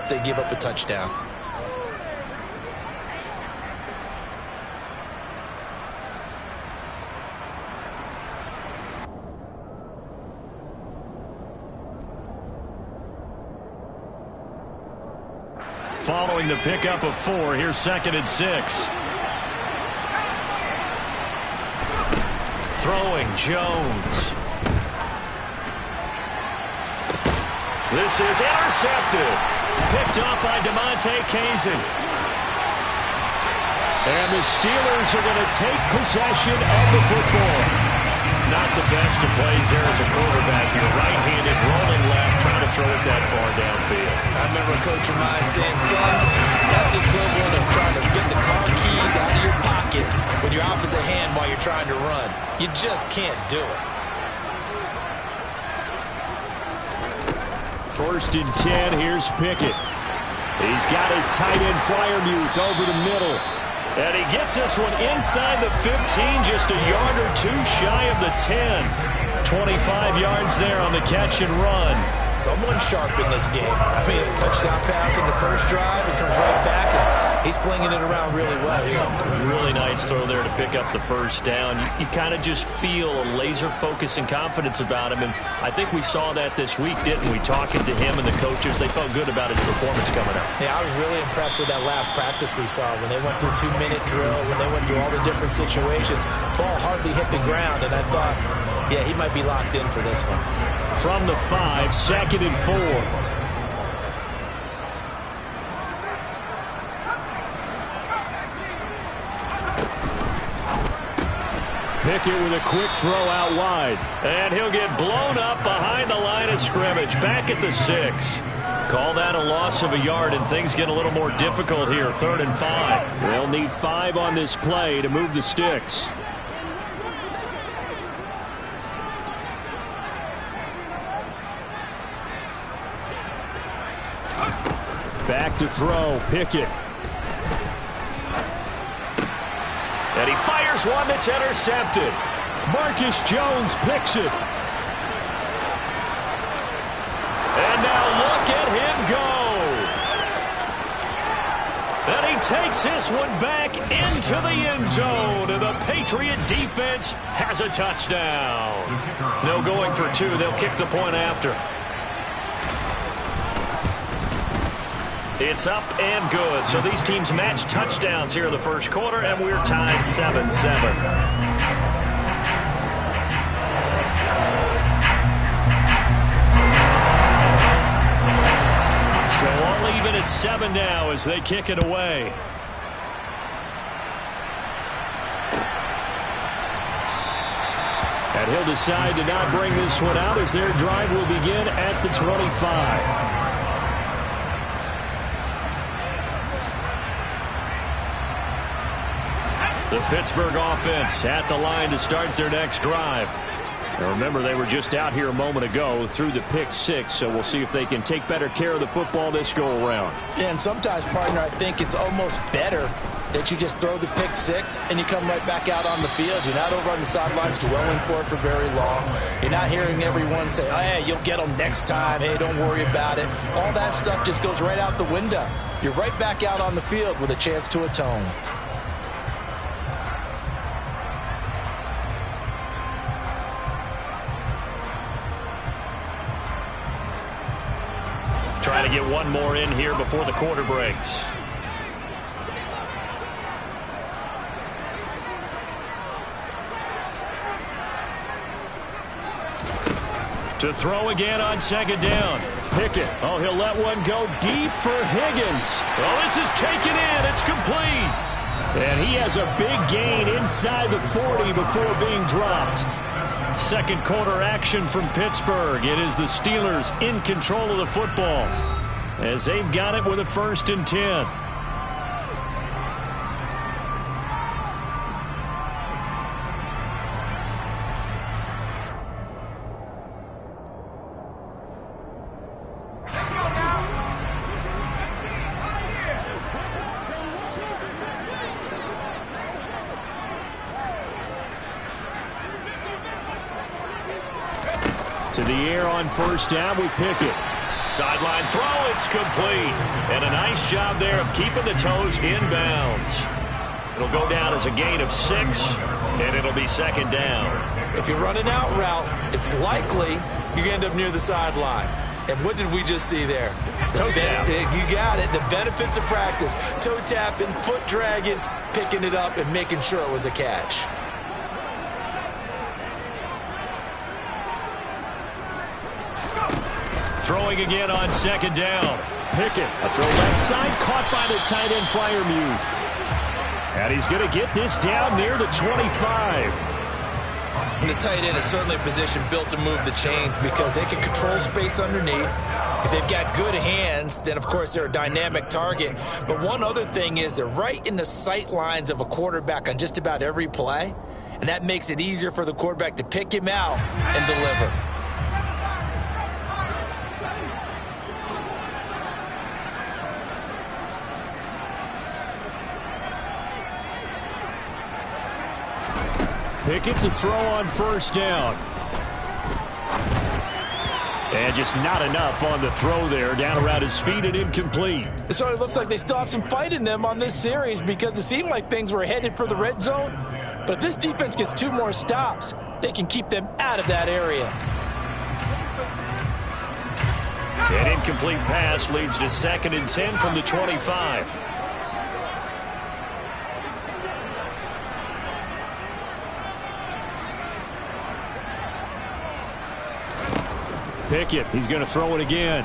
if they give up a touchdown. Following the pickup of 4, here's 2nd and 6. Throwing Jones. This is intercepted. Picked off by DeMonte Kazin. And the Steelers are going to take possession of the football. Not the best of plays there as a quarterback. You're right-handed, rolling left, trying to throw it that far downfield. I remember a coach of mine saying, son, that's the equivalent of trying to get the car keys out of your pocket with your opposite hand while you're trying to run. You just can't do it. 1st and 10, here's Pickett. He's got his tight end Fryermuth over the middle. And he gets this one inside the 15, just a yard or 2 shy of the 10. 25 yards there on the catch and run. Someone sharp in this game. I mean, a touchdown pass on the first drive and comes right back, and he's flinging it around really well here. Really nice throw there to pick up the first down. You kind of just feel a laser focus and confidence about him, and I think we saw that this week, didn't we? Talking to him and the coaches, they felt good about his performance coming up. Yeah, I was really impressed with that last practice we saw when they went through 2-minute drill, when they went through all the different situations. Ball hardly hit the ground, and I thought, yeah, he might be locked in for this one. From the 5, 2nd and 4. Pickett with a quick throw out wide. And he'll get blown up behind the line of scrimmage. Back at the 6. Call that a loss of a yard, and things get a little more difficult here. 3rd and 5. They'll need 5 on this play to move the sticks. Back to throw, Pickett. And he fires one that's intercepted. Marcus Jones picks it. And now look at him go. And he takes this one back into the end zone. And the Patriot defense has a touchdown. No going for 2. They'll kick the point after. It's up and good. So these teams match touchdowns here in the first quarter, and we're tied 7-7. So all even at 7 now as they kick it away. And he'll decide to not bring this one out as their drive will begin at the 25. The Pittsburgh offense at the line to start their next drive. Now remember, they were just out here a moment ago through the pick 6, so we'll see if they can take better care of the football this go-around. Yeah, and sometimes, partner, I think it's almost better that you just throw the pick 6 and you come right back out on the field. You're not over on the sidelines dwelling for it for very long. You're not hearing everyone say, oh, hey, you'll get them next time. Hey, don't worry about it. All that stuff just goes right out the window. You're right back out on the field with a chance to atone. Trying to get one more in here before the quarter breaks. To throw again on 2nd down. Pickett. Oh, he'll let one go deep for Higgins. Oh, this is taken in. It's complete. And he has a big gain inside the 40 before being dropped. Second quarter action from Pittsburgh. It is the Steelers in control of the football as they've got it with a 1st and 10. To the air on 1st down with Pickett. Sideline throw, it's complete. And a nice job there of keeping the toes inbounds. It'll go down as a gain of 6, and it'll be second down. If you're running out route, it's likely you're going to end up near the sideline. And what did we just see there? Toe tap. You got it. The benefits of practice. Toe tapping, foot dragging, picking it up, and making sure it was a catch. Throwing again on second down. Pickett, a throw left side, caught by the tight end Freiermuth. And he's going to get this down near the 25. And the tight end is certainly a position built to move the chains because they can control space underneath. If they've got good hands, then, of course, they're a dynamic target. But one other thing is they're right in the sight lines of a quarterback on just about every play, and that makes it easier for the quarterback to pick him out and deliver. Pickett to throw on first down. And just not enough on the throw there. Down around his feet and incomplete. It sort of looks like they still have some fight in them on this series because it seemed like things were headed for the red zone. But if this defense gets 2 more stops, they can keep them out of that area. An incomplete pass leads to 2nd and 10 from the 25. Pickett, he's going to throw it again.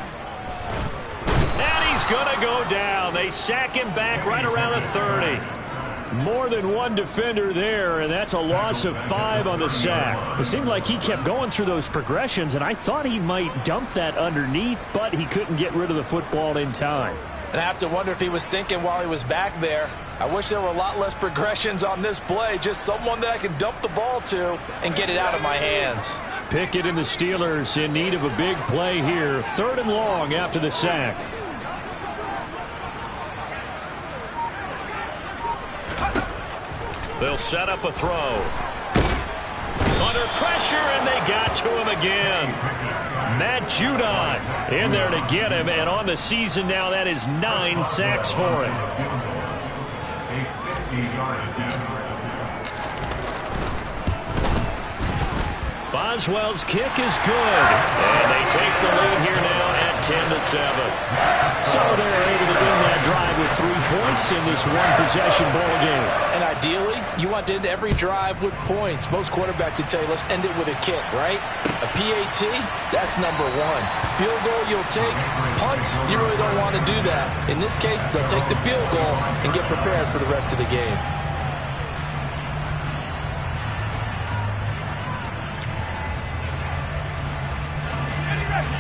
And he's going to go down. They sack him back right around the 30. More than one defender there, and that's a loss of 5 on the sack. It seemed like he kept going through those progressions, and I thought he might dump that underneath, but he couldn't get rid of the football in time. And I have to wonder if he was thinking while he was back there, I wish there were a lot less progressions on this play, just someone that I can dump the ball to and get it out of my hands. Pickett and the Steelers in need of a big play here. 3rd and long after the sack. They'll set up a throw. Under pressure, and they got to him again. Matt Judon in there to get him, and on the season now, that is 9 sacks for him. Boswell's kick is good, and they take the lead here now at 10-7. So they're able to win that drive with 3 points in this one-possession ball game. And ideally, you want to end every drive with points. Most quarterbacks would tell you, let's end it with a kick, right? A PAT, that's number 1. Field goal you'll take. Punts, you really don't want to do that. In this case, they'll take the field goal and get prepared for the rest of the game.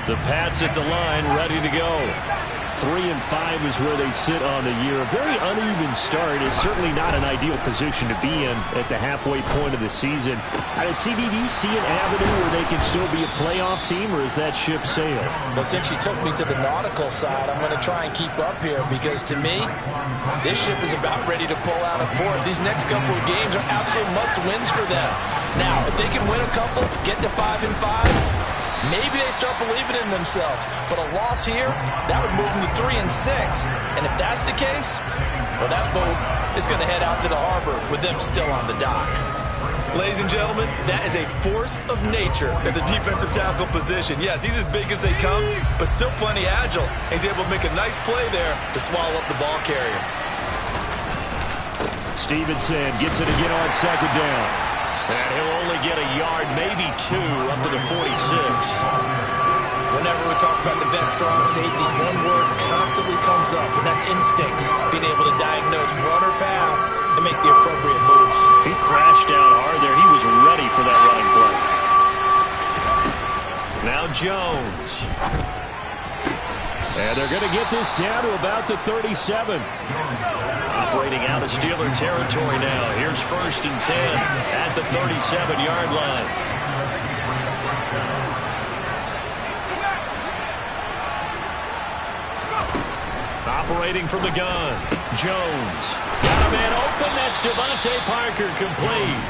The Pats at the line, ready to go. 3-5 is where they sit on the year. A very uneven start is certainly not an ideal position to be in at the halfway point of the season. CD, do you see an avenue where they can still be a playoff team, or is that ship sailed? Well, since you took me to the nautical side, I'm going to try and keep up here because, to me, this ship is about ready to pull out of port. These next couple of games are absolute must-wins for them. Now, if they can win a couple, get to 5-5, maybe they start believing in themselves. But a loss here, that would move them to 3-6. And if that's the case, well, that boat is going to head out to the harbor with them still on the dock. Ladies and gentlemen, that is a force of nature at the defensive tackle position. Yes, he's as big as they come, but still plenty agile. He's able to make a nice play there to swallow up the ball carrier. Stevenson gets it again on second down. And he'll only get a yard, maybe 2, up to the 46. Whenever we talk about the best strong safeties, one word constantly comes up, and that's instincts. Being able to diagnose run or pass and make the appropriate moves. He crashed down hard there. He was ready for that running play. Now Jones. And they're going to get this down to about the 37. Operating out of Steeler territory now. Here's 1st and 10 at the 37-yard line. Operating from the gun. Jones. Got a man open. That's Devontae Parker, complete.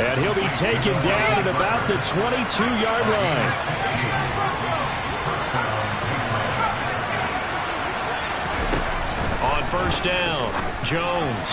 And he'll be taken down at about the 22-yard line. first down. Jones.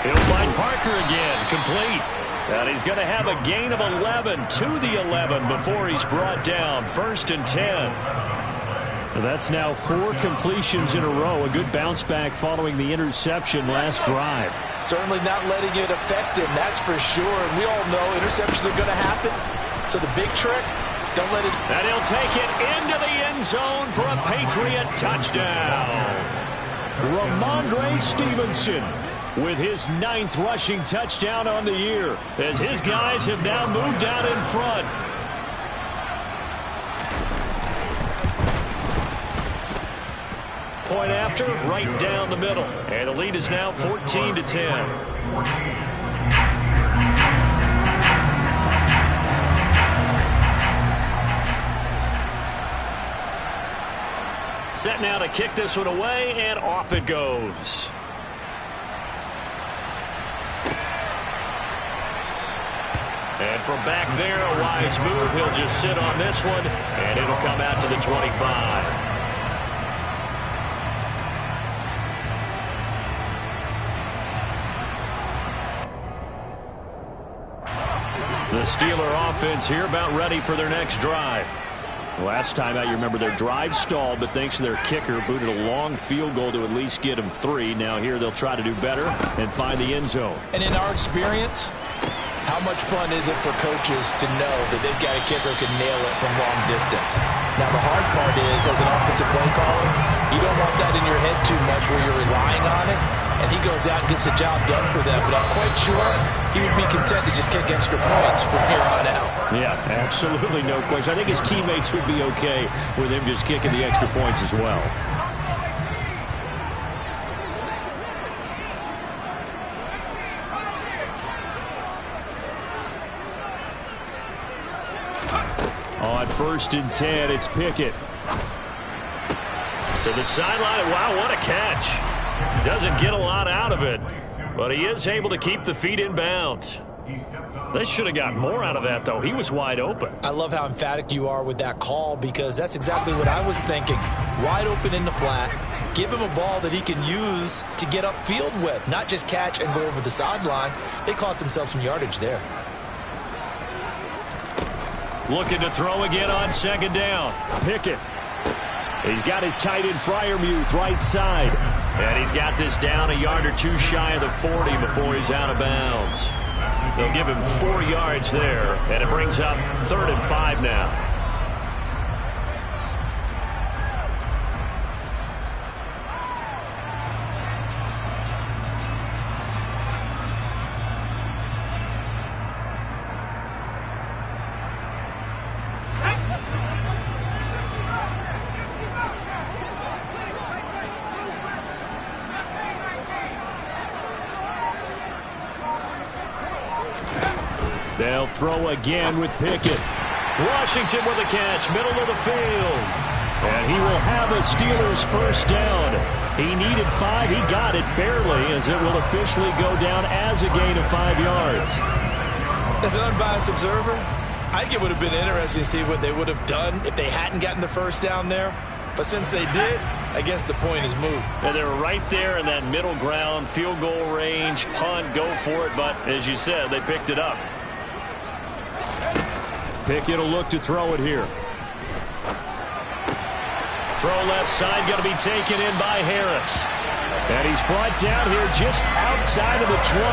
He'll find Parker again. Complete. And he's going to have a gain of 11 to the 11 before he's brought down. 1st and 10. That's now 4 completions in a row. A good bounce back following the interception last drive. Certainly not letting it affect him, that's for sure. And we all know interceptions are going to happen. So the big trick, don't let it... And he'll take it into the end zone for a Patriot touchdown. Ramondre Stevenson with his 9th rushing touchdown on the year, as his guys have now moved out in front. Point after, right down the middle. And the lead is now 14-10. Set now to kick this one away, and off it goes. And from back there, a wise move. He'll just sit on this one, and it'll come out to the 25. The Steeler offense here about ready for their next drive. Last time out, you remember their drive stalled, but thanks to their kicker, booted a long field goal to at least get them 3. Now here they'll try to do better and find the end zone. And in our experience, how much fun is it for coaches to know that they've got a kicker who can nail it from long distance? Now the hard part is, as an offensive play caller, you don't want that in your head too much where you're relying on it. And he goes out and gets the job done for them. But I'm quite sure he would be content to just kick extra points from here on out. Yeah, absolutely no question. I think his teammates would be okay with him just kicking the extra points as well. On 1st and 10, it's Pickett. To the sideline. Wow, what a catch. Doesn't get a lot out of it, but he is able to keep the feet in bounds. They should have got more out of that, though. He was wide open. I love how emphatic you are with that call, because that's exactly what I was thinking. Wide open in the flat. Give him a ball that he can use to get upfield with, not just catch and go over the sideline. They cost themselves some yardage there. Looking to throw again on 2nd down. Pickett. He's got his tight end Freiermuth right side. And he's got this down a yard or 2 shy of the 40 before he's out of bounds. They'll give him 4 yards there, and it brings up 3rd and 5 now. They'll throw again with Pickett. Washington with a catch, middle of the field. And he will have a Steelers first down. He needed 5. He got it barely, as it will officially go down as a gain of 5 yards. As an unbiased observer, I think it would have been interesting to see what they would have done if they hadn't gotten the first down there. But since they did, I guess the point is moot. And they were right there in that middle ground, field goal range, punt, go for it. But as you said, they picked it up. Pickett will look to throw it here. Throw left side, going to be taken in by Harris. And he's brought down here just outside of the 20.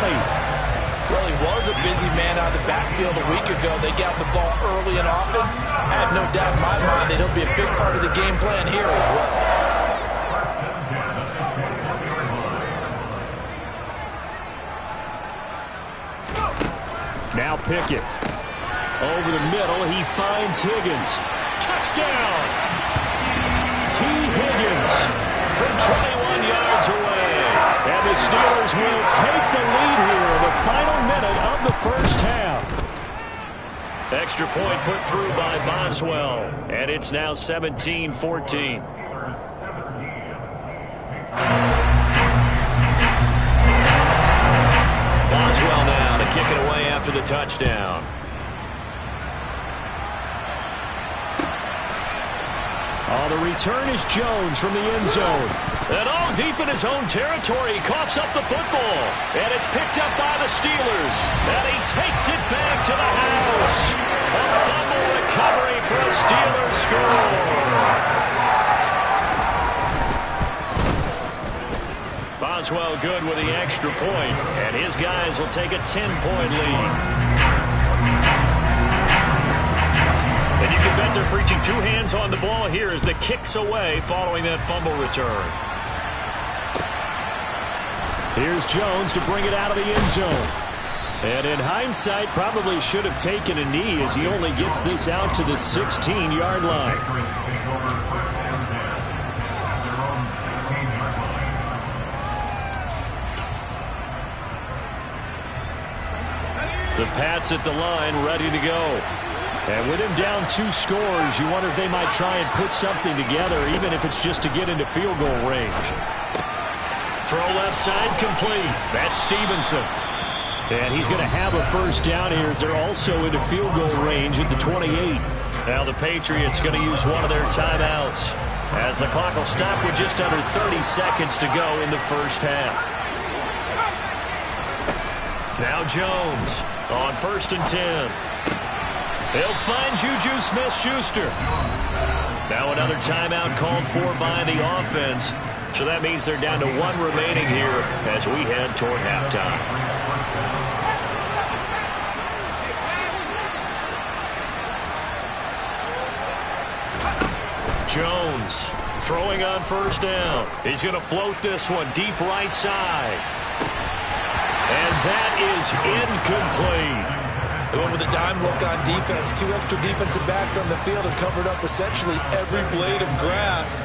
Well, he was a busy man out of the backfield a week ago. They got the ball early and often. I have no doubt in my mind that he'll be a big part of the game plan here as well. Now Pickett. Over the middle, he finds Higgins. Touchdown! T. Higgins from 21 yards away. And the Steelers will take the lead here in the final minute of the first half. Extra point put through by Boswell. And it's now 17-14. Boswell now to kick it away after the touchdown. Oh, the return is Jones from the end zone. And all deep in his own territory, he coughs up the football. And it's picked up by the Steelers. And he takes it back to the house. A fumble recovery for a Steelers score. Boswell good with the extra point, and his guys will take a 10-point lead. And you can bet they're preaching two hands on the ball here as the kick's away following that fumble return. Here's Jones to bring it out of the end zone. And in hindsight, probably should have taken a knee as he only gets this out to the 16-yard line. The Pats at the line, ready to go. And with him down 2 scores, you wonder if they might try and put something together, even if it's just to get into field goal range. Throw left side complete. That's Stevenson. And he's going to have a first down here as they're also into field goal range at the 28. Now the Patriots going to use one of their timeouts as the clock will stop with just under 30 seconds to go in the first half. Now Jones on 1st and 10. He'll find Juju Smith-Schuster. Now another timeout called for by the offense. So that means they're down to 1 remaining here as we head toward halftime. Jones throwing on 1st down. He's going to float this one deep right side. And that is incomplete. They went with a dime look on defense. 2 extra defensive backs on the field and covered up essentially every blade of grass.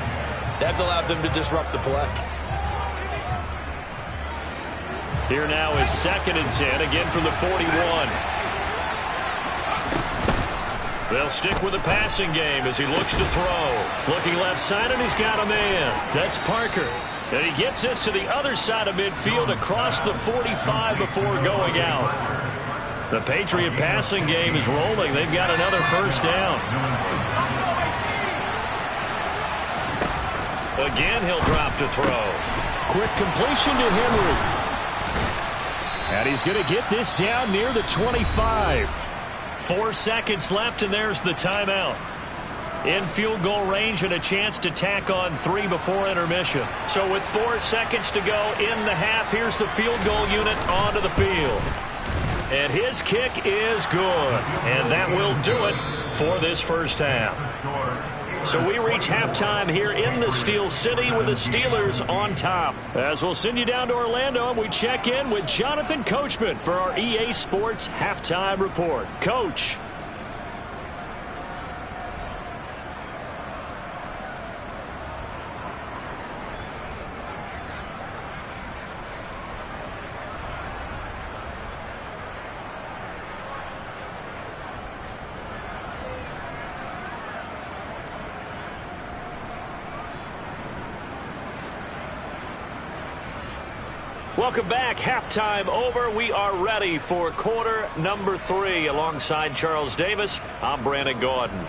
That allowed them to disrupt the play. Here now is 2nd and 10, again from the 41. They'll stick with the passing game as he looks to throw. Looking left side, and he's got a man. That's Parker. And he gets this to the other side of midfield across the 45 before going out. The Patriot passing game is rolling. They've got another first down. Again, he'll drop to throw. Quick completion to Henry. And he's going to get this down near the 25. 4 seconds left, and there's the timeout. In field goal range and a chance to tack on 3 before intermission. So with 4 seconds to go in the half, here's the field goal unit onto the field. And his kick is good. And that will do it for this first half. So we reach halftime here in the Steel City with the Steelers on top. As we'll send you down to Orlando, and we check in with Jonathan Coachman for our EA Sports Halftime Report. Coach. Welcome back. Halftime over. We are ready for quarter number 3. Alongside Charles Davis, I'm Brandon Gordon.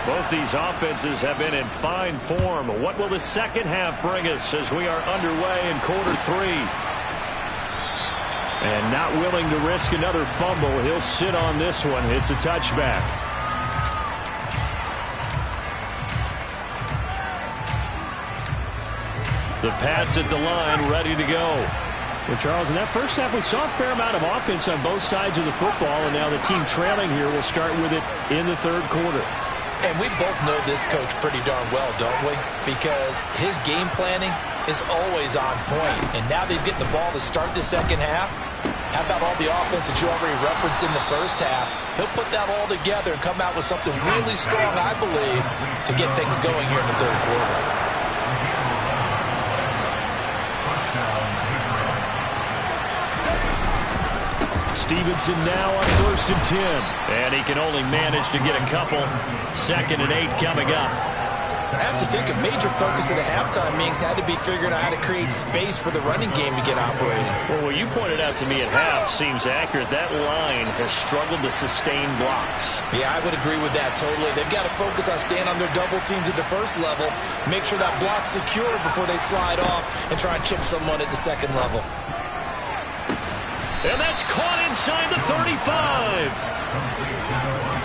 Both these offenses have been in fine form. What will the second half bring us as we are underway in quarter 3? And not willing to risk another fumble. He'll sit on this one. It's a touchback. The Pats at the line, ready to go. Well, Charles, in that first half, we saw a fair amount of offense on both sides of the football, and now the team trailing here will start with it in the third quarter. And we both know this coach pretty darn well, don't we? Because his game planning is always on point. And now that he's getting the ball to start the second half, how about all the offense that you already referenced in the first half? He'll put that all together and come out with something really strong, I believe, to get things going here in the third quarter. Stevenson now on 1st and 10. And he can only manage to get a couple. 2nd and 8 coming up. I have to think a major focus of the halftime meetings had to be figuring out how to create space for the running game to get operating. Well, what you pointed out to me at half seems accurate. That line has struggled to sustain blocks. Yeah, I would agree with that totally. They've got to focus on staying on their double teams at the first level, make sure that block's secure before they slide off, and try and chip someone at the second level. And that's caught inside the 35.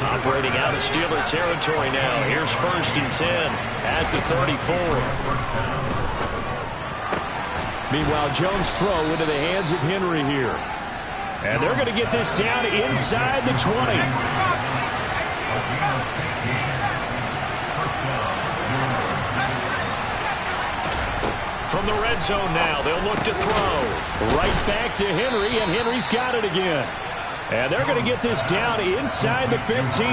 Operating out of Steeler territory now. Here's 1st and 10 at the 34. Meanwhile, Jones' throw into the hands of Henry here. And they're going to get this down inside the 20. From the red zone now, they'll look to throw. Right back to Henry, and Henry's got it again. And they're going to get this down inside the 15.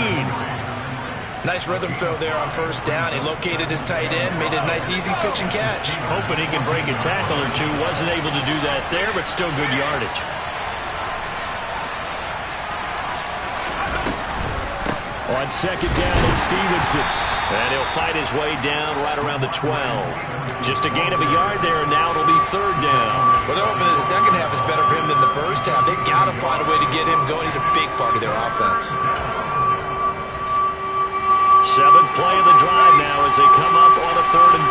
Nice rhythm throw there on 1st down. He located his tight end, made it a nice easy pitch and catch. Hoping he can break a tackle or two. Wasn't able to do that there, but still good yardage. On 2nd down, it's Stevenson. And he'll fight his way down right around the 12. Just a gain of a yard there, and now it'll be 3rd down. Well, they're hoping that the second half is better for him than the first half. They've got to find a way to get him going. He's a big part of their offense. 7th play of the drive now as they come up on a 3rd and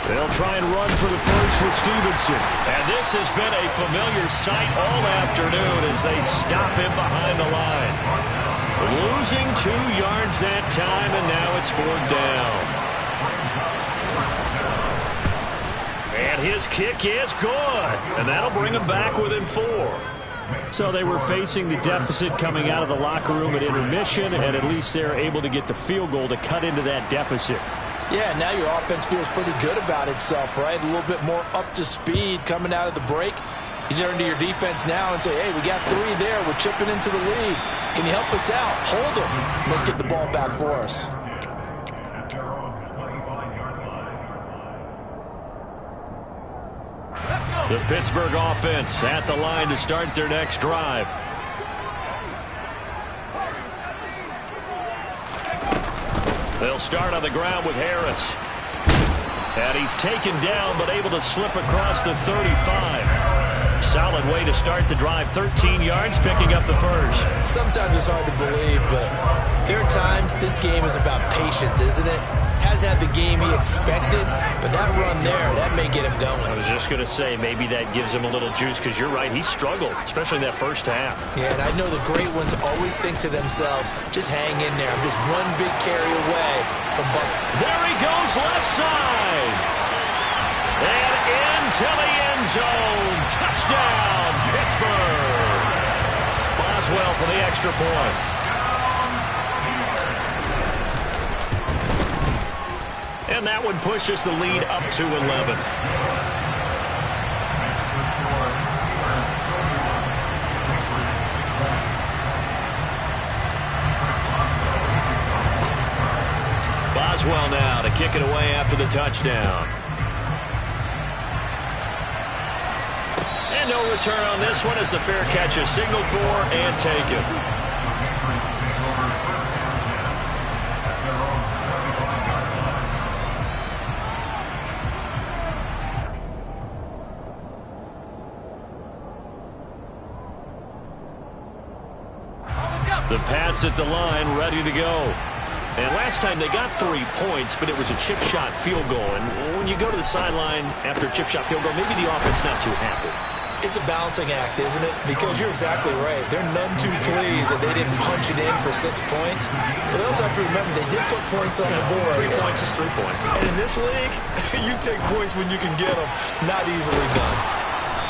3. They'll try and run for the first with Stevenson. And this has been a familiar sight all afternoon as they stop him behind the line. Losing 2 yards that time, and now it's 4th down. And his kick is good. And that'll bring him back within 4. So they were facing the deficit coming out of the locker room at intermission, and at least they're able to get the field goal to cut into that deficit. Yeah, now your offense feels pretty good about itself, right? A little bit more up to speed coming out of the break. You turn to your defense now and say, hey, we got 3 there. We're chipping into the lead. Can you help us out? Hold them. Let's get the ball back for us. The Pittsburgh offense at the line to start their next drive. They'll start on the ground with Harris. And he's taken down, but able to slip across the 35. Solid way to start the drive. 13 yards, picking up the first. Sometimes it's hard to believe, but there are times this game is about patience, isn't it? Has had the game he expected, but that run there, that may get him going. I was just going to say, maybe that gives him a little juice, because you're right, he struggled, especially in that first half. Yeah, and I know the great ones always think to themselves, just hang in there. I'm just one big carry away from busting. There he goes, left side. And into the end zone. Touchdown, Pittsburgh. Boswell for the extra point. And that one pushes the lead up to 11. Boswell now to kick it away after the touchdown. And no return on this one as the fair catch is signaled for and taken. The Pats at the line, ready to go. And last time they got 3 points, but it was a chip shot field goal. And when you go to the sideline after a chip shot field goal, maybe the offense not too happy. It's a balancing act, isn't it? Because you're exactly right. They're none too pleased that they didn't punch it in for 6 points. But they also have to remember they did put points on the board. 3 points is 3 points. And in this league, you take points when you can get them. Not easily done.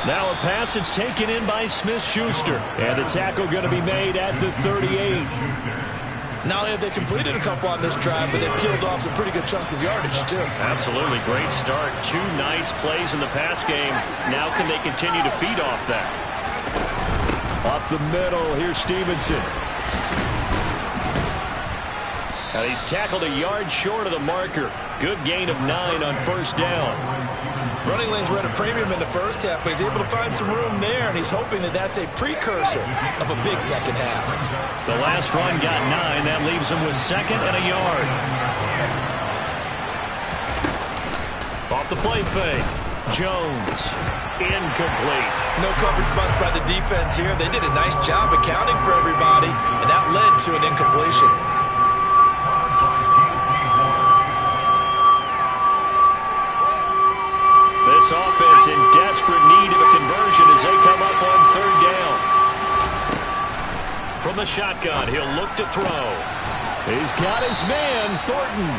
Now a pass that's taken in by Smith-Schuster. And the tackle going to be made at the 38. Not only have they completed a couple on this drive, but they peeled off some pretty good chunks of yardage, too. Absolutely. Great start. 2 nice plays in the pass game. Now can they continue to feed off that? Up the middle, here's Stevenson. And he's tackled a yard short of the marker. Good gain of 9 on first down. Running lanes were at a premium in the first half, but he's able to find some room there, and he's hoping that that's a precursor of a big second half. The last run got 9. That leaves him with 2nd and a yard. Off the play fake. Jones. Incomplete. No coverage bust by the defense here. They did a nice job accounting for everybody, and that led to an incompletion. This offense in desperate need of a conversion as they come up on 3rd down. From the shotgun, he'll look to throw. He's got his man, Thornton.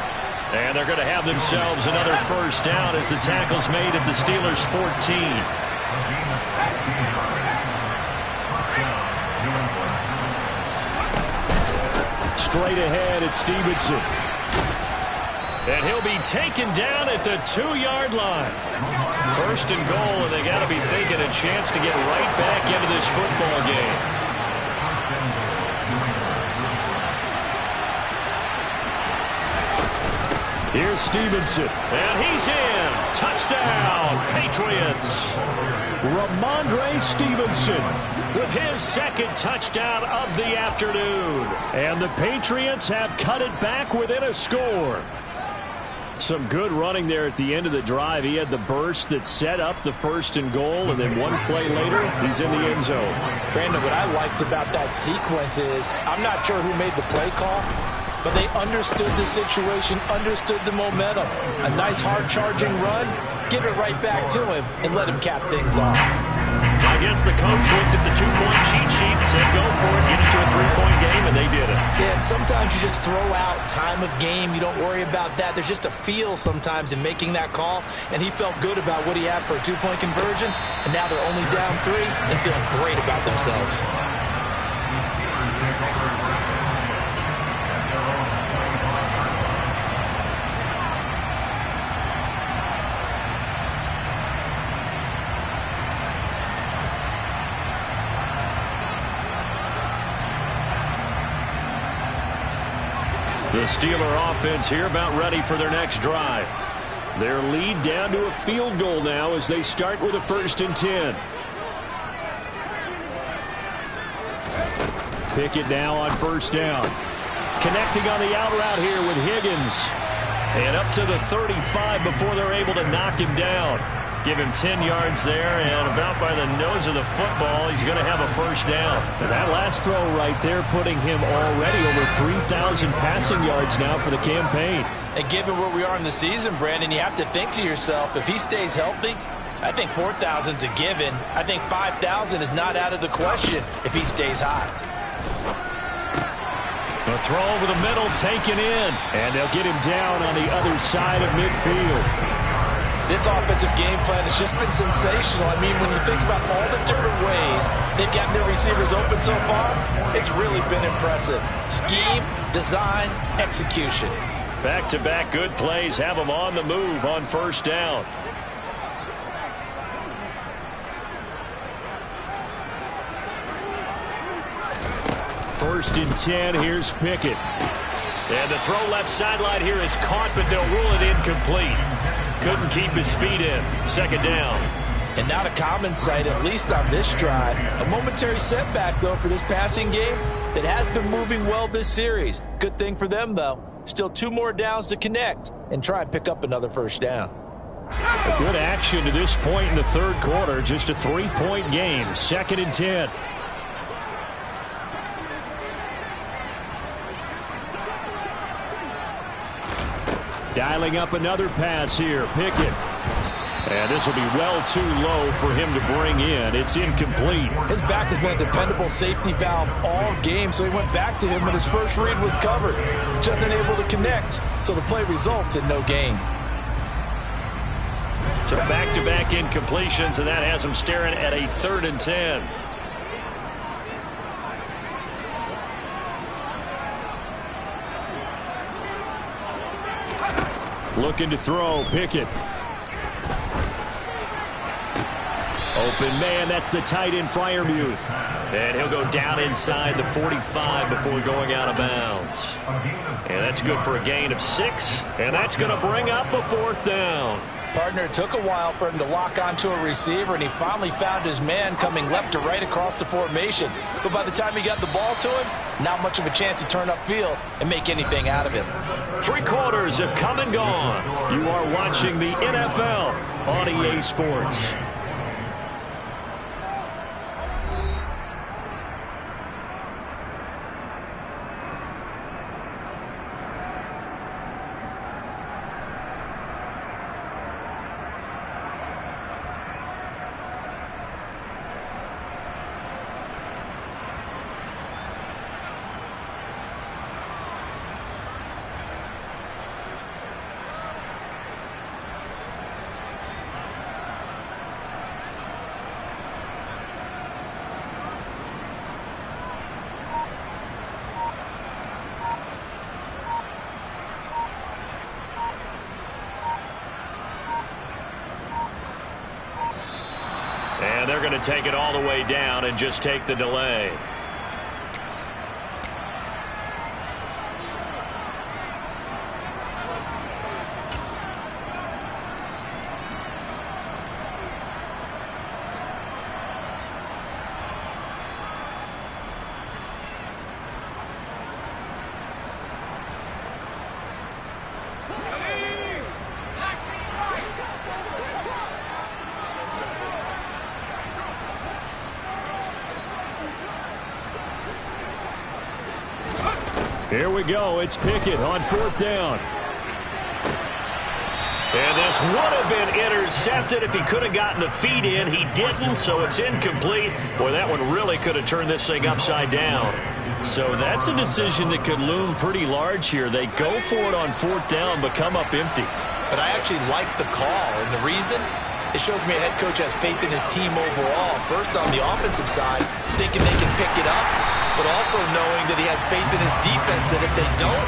And they're going to have themselves another first down as the tackle's made at the Steelers' 14. Straight ahead at Stevenson. And he'll be taken down at the 2-yard line. 1st and goal, and they got to be thinking a chance to get right back into this football game. Here's Stevenson, and he's in. Touchdown, Patriots. Ramondre Stevenson with his 2nd touchdown of the afternoon. And the Patriots have cut it back within a score. Some good running there at the end of the drive. He had the burst that set up the 1st and goal, and then one play later, he's in the end zone. Brandon, what I liked about that sequence is, I'm not sure who made the play call, but they understood the situation, understood the momentum. A nice hard-charging run, give it right back to him, and let him cap things off. I guess the coach looked at the 2-point cheat sheet and said, go for it, get it to a 3-point game, and they did it. Yeah, and sometimes you just throw out time of game. You don't worry about that. There's just a feel sometimes in making that call, and he felt good about what he had for a 2-point conversion, and now they're only down 3 and feeling great about themselves. The Steeler offense here about ready for their next drive. Their lead down to a field goal now as they start with a 1st and 10. Pickett now on 1st down. Connecting on the out route here with Higgins. And up to the 35 before they're able to knock him down. Give him 10 yards there, and about by the nose of the football, he's going to have a 1st down. And that last throw right there putting him already over 3,000 passing yards now for the campaign. And given where we are in the season, Brandon, you have to think to yourself, if he stays healthy, I think 4,000's a given. I think 5,000 is not out of the question if he stays hot. The throw over the middle taken in, and they'll get him down on the other side of midfield. This offensive game plan has just been sensational. I mean, when you think about all the different ways they've gotten their receivers open so far, it's really been impressive. Scheme, design, execution. Back-to-back good plays have them on the move on 1st down. First and 10, here's Pickett. And the throw left sideline here is caught, but they'll rule it incomplete. Couldn't keep his feet in. 2nd down. And not a common sight, at least on this drive. A momentary setback, though, for this passing game that has been moving well this series. Good thing for them, though. Still 2 more downs to connect and try and pick up another 1st down. A good action to this point in the 3rd quarter. Just a 3-point game. 2nd and 10. Dialing up another pass here. Pickett. And this will be well too low for him to bring in. It's incomplete. His back has been a dependable safety valve all game, so he went back to him when his first read was covered. Just unable to connect, so the play results in no gain. So back-to-back incompletions, and that has him staring at a 3rd and 10. Looking to throw, Pickett. Open man, that's the tight end, Freiermuth. And he'll go down inside the 45 before going out of bounds. And that's good for a gain of 6. And that's going to bring up a 4th down. Partner, it took a while for him to lock onto a receiver, and he finally found his man coming left to right across the formation. But by the time he got the ball to him, not much of a chance to turn upfield and make anything out of it. 3 quarters have come and gone. You are watching the NFL on EA Sports. And they're going to take it all the way down and just take the delay. Here we go. It's Pickett on 4th down. And this would have been intercepted if he could have gotten the feet in. He didn't, so it's incomplete. Boy, that one really could have turned this thing upside down. So that's a decision that could loom pretty large here. They go for it on 4th down, but come up empty. But I actually like the call, and the reason? It shows me a head coach has faith in his team overall. First, on the offensive side, thinking they can pick it up, but also knowing that he has faith in his defense that if they don't,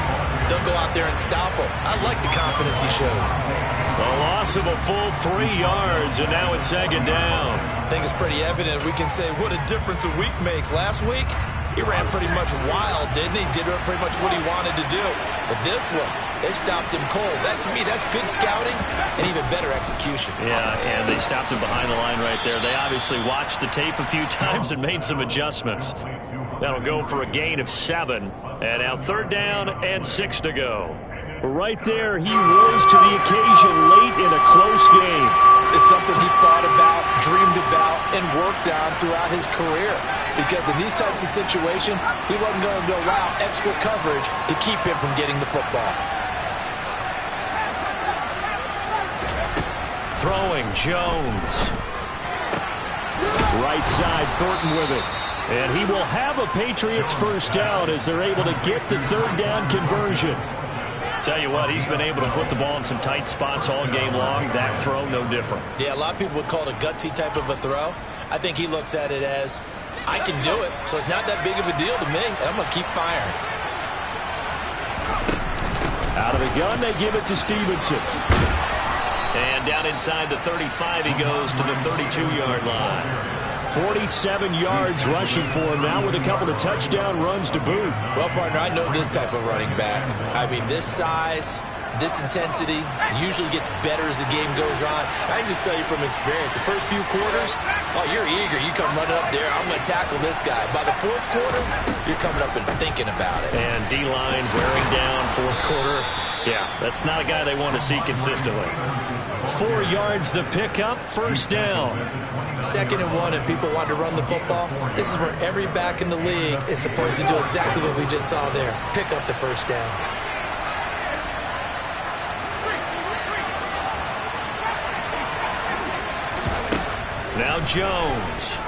they'll go out there and stop him. I like the confidence he showed. A loss of a full 3 yards, and now it's 2nd down. I think it's pretty evident. We can say what a difference a week makes. Last week, he ran pretty much wild, didn't he? Did pretty much what he wanted to do. But this one, they stopped him cold. That, to me, that's good scouting and even better execution. Yeah, and they stopped him behind the line right there. They obviously watched the tape a few times and made some adjustments. That'll go for a gain of 7. And now 3rd down and 6 to go. Right there, he rose to the occasion late in a close game. It's something he thought about, dreamed about, and worked on throughout his career. Because in these types of situations, he wasn't going to allow extra coverage to keep him from getting the football. Throwing, Jones. Right side, Thornton with it. And he will have a Patriots 1st down as they're able to get the 3rd down conversion. Tell you what, he's been able to put the ball in some tight spots all game long. That throw, no different. Yeah, a lot of people would call it a gutsy type of a throw. I think he looks at it as, I can do it, so it's not that big of a deal to me, and I'm going to keep firing. Out of the gun, they give it to Stevenson. And down inside the 35, he goes to the 32-yard line. 47 yards rushing for him now with a couple of touchdown runs to boot. Well, partner, I know this type of running back. I mean, this size, this intensity usually gets better as the game goes on. I can just tell you from experience, the first few quarters, oh, you're eager. You come running up there, I'm going to tackle this guy. By the 4th quarter, you're coming up and thinking about it. And D-line wearing down 4th quarter. Yeah, that's not a guy they want to see consistently. 4 yards the pickup, 1st down. 2nd and 1, if people want to run the football, this is where every back in the league is supposed to do exactly what we just saw there. Pick up the 1st down. Now Jones.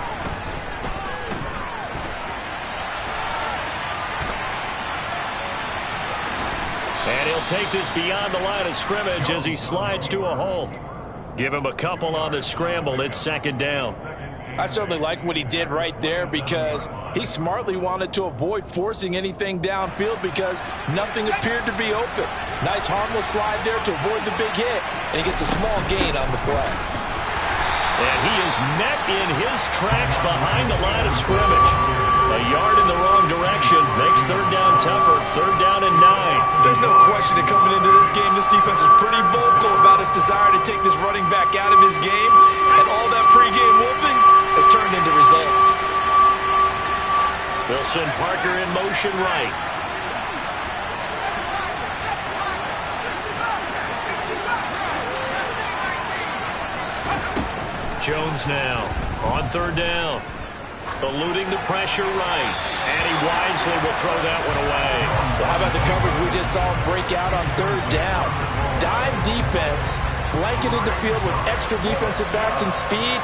And he'll take this beyond the line of scrimmage as he slides to a halt. Give him a couple on the scramble. It's 2nd down. I certainly like what he did right there because he smartly wanted to avoid forcing anything downfield because nothing appeared to be open. Nice harmless slide there to avoid the big hit, and he gets a small gain on the play. And he is met in his tracks behind the line of scrimmage. A yard in the wrong direction makes third down tougher. Third down and 9. There's no question that coming into this game, this defense is pretty vocal about its desire to take this running back out of his game. And all that pregame whooping has turned into results. They'll send Parker in motion right. Jones now on third down. Eluding the pressure right. And he wisely will throw that one away. Well, how about the coverage we just saw break out on third down? Dime defense, blanketed the field with extra defensive backs and speed,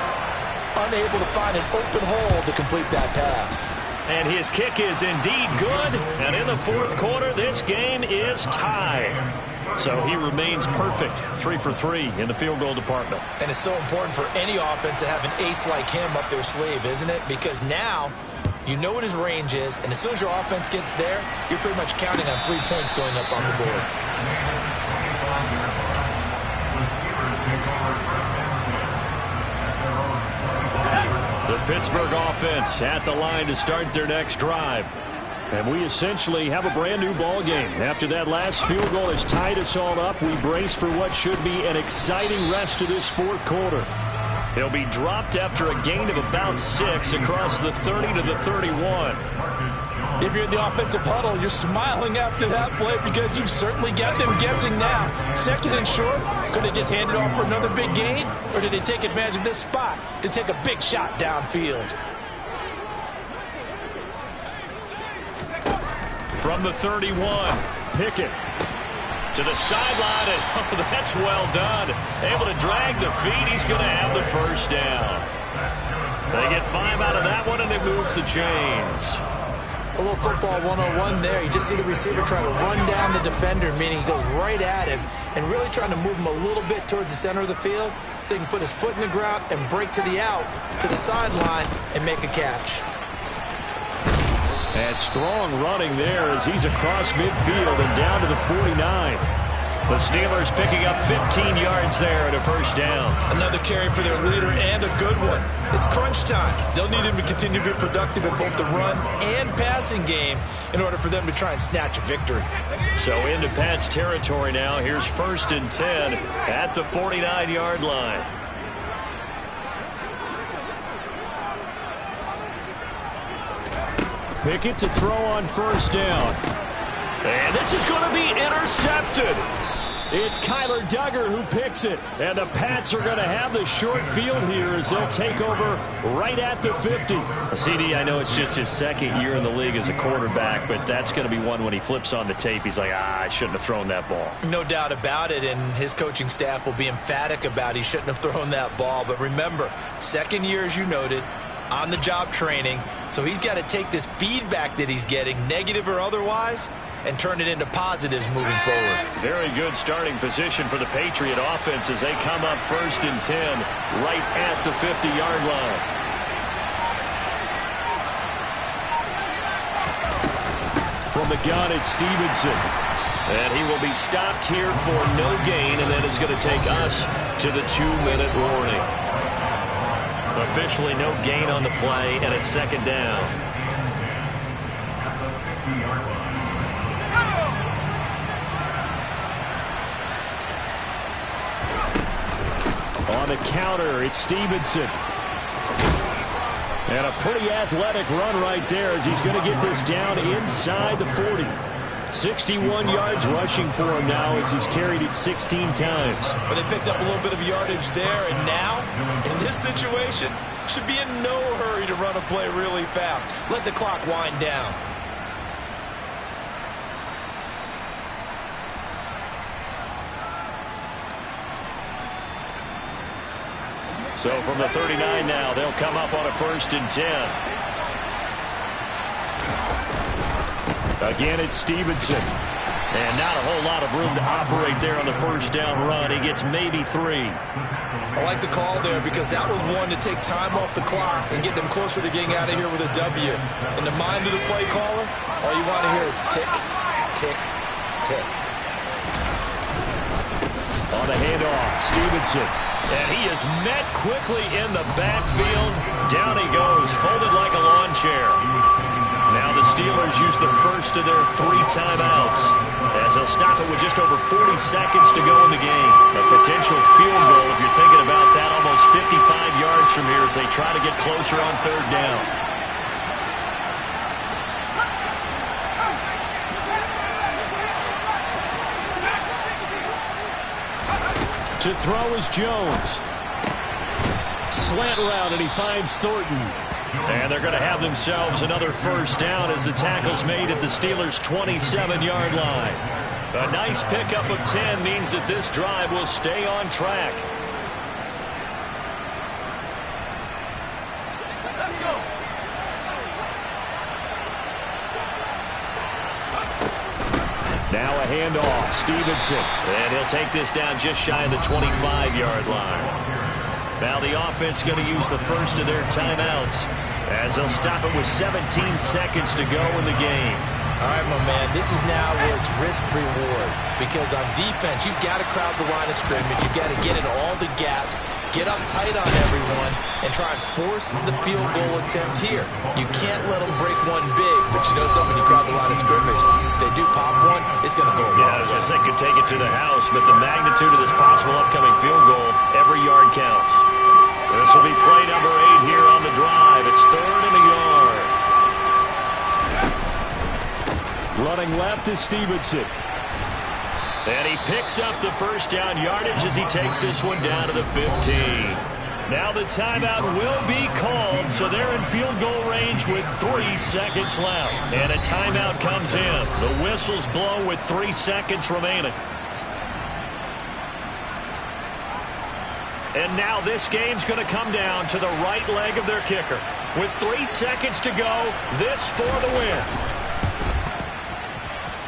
unable to find an open hole to complete that pass. And his kick is indeed good. And in the fourth quarter, this game is tied. So he remains perfect, 3 for 3 in the field goal department. And it's so important for any offense to have an ace like him up their sleeve, isn't it? Because now you know what his range is, and as soon as your offense gets there, you're pretty much counting on 3 points going up on the board. The Pittsburgh offense at the line to start their next drive. And we essentially have a brand new ball game. After that last field goal has tied us all up, we brace for what should be an exciting rest of this fourth quarter. He'll be dropped after a gain of about 6 across the 30 to the 31. If you're in the offensive huddle, you're smiling after that play because you've certainly got them guessing now. Second and short, could they just hand it off for another big gain? Or did they take advantage of this spot to take a big shot downfield? From the 31, Pickett to the sideline, and oh, that's well done. Able to drag the feet. He's going to have the first down. They get 5 out of that one, and it moves the chains. A little football 101 there. You just see the receiver trying to run down the defender, meaning he goes right at him and really trying to move him a little bit towards the center of the field so he can put his foot in the ground and break to the out, to the sideline, and make a catch. And strong running there as he's across midfield and down to the 49. The Steelers picking up 15 yards there and a first down. Another carry for their leader and a good one. It's crunch time. They'll need him to continue to be productive in both the run and passing game in order for them to try and snatch a victory. So into Pat's territory now. Here's 1st and 10 at the 49-yard line. Pickett to throw on first down. And this is going to be intercepted. It's Kyler Duggar who picks it. And the Pats are going to have the short field here as they'll take over right at the 50. CD, I know it's just his second year in the league as a quarterback, but that's going to be one when he flips on the tape. He's like, I shouldn't have thrown that ball. No doubt about it, and his coaching staff will be emphatic about he shouldn't have thrown that ball. But remember, second year, as you noted, on-the-job training, so he's got to take this feedback that he's getting, negative or otherwise, and turn it into positives moving forward. Very good starting position for the Patriot offense as they come up 1st and 10 right at the 50-yard line. From the gun, it's Stevenson. And he will be stopped here for no gain, and then it's going to take us to the 2-minute warning. Officially no gain on the play, and it's 2nd down. On the counter, it's Stevenson. And a pretty athletic run right there as he's going to get this down inside the 40. 61 yards rushing for him now as he's carried it 16 times. But they picked up a little bit of yardage there, and now, in this situation, should be in no hurry to run a play really fast. Let the clock wind down. So from the 39 now, they'll come up on a 1st and 10. Again, it's Stevenson. And not a whole lot of room to operate there on the first down run. He gets maybe 3. I like the call there because that was one to take time off the clock and get them closer to getting out of here with a W. In the mind of the play caller, all you want to hear is tick, tick, tick. On the handoff, Stevenson And he is met quickly in the backfield. Down he goes, folded like a lawn chair. Now the Steelers use the first of their 3 timeouts, as they'll stop it with just over 40 seconds to go in the game. A potential field goal, if you're thinking about that, almost 55 yards from here as they try to get closer on 3rd down. To throw is Jones. Slant route, and he finds Thornton. And they're going to have themselves another first down as the tackle's made at the Steelers' 27-yard line. A nice pickup of 10 means that this drive will stay on track. Now a handoff. Stevenson. And he'll take this down just shy of the 25-yard line. Now the offense going to use the first of their timeouts, as they'll stop it with 17 seconds to go in the game. All right, my man, this is now where it's risk-reward, because on defense, you've got to crowd the line of scrimmage. You've got to get into all the gaps, get up tight on everyone, and try and force the field goal attempt here. You can't let them break one big, but you know something, when you crowd the line of scrimmage, if they do pop one, it's going to go wrong. Yeah, I was going to say could take it to the house, but the magnitude of this possible upcoming field goal, every yard counts. This will be play number 8 here on the drive. It's 3rd and a yard. Running left is Stevenson. And he picks up the first down yardage as he takes this one down to the 15. Now the timeout will be called, so they're in field goal range with 3 seconds left. And a timeout comes in. The whistles blow with 3 seconds remaining. And now this game's going to come down to the right leg of their kicker. With 3 seconds to go, this for the win.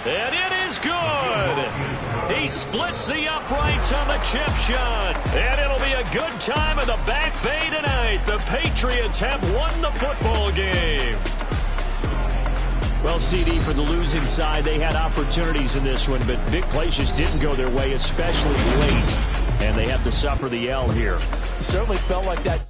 And it is good. He splits the uprights on the chip shot. And it'll be a good time in the Back Bay tonight. The Patriots have won the football game. Well, CD, for the losing side, they had opportunities in this one, but big plays just didn't go their way, especially late. And they have to suffer the L here. It certainly felt like that.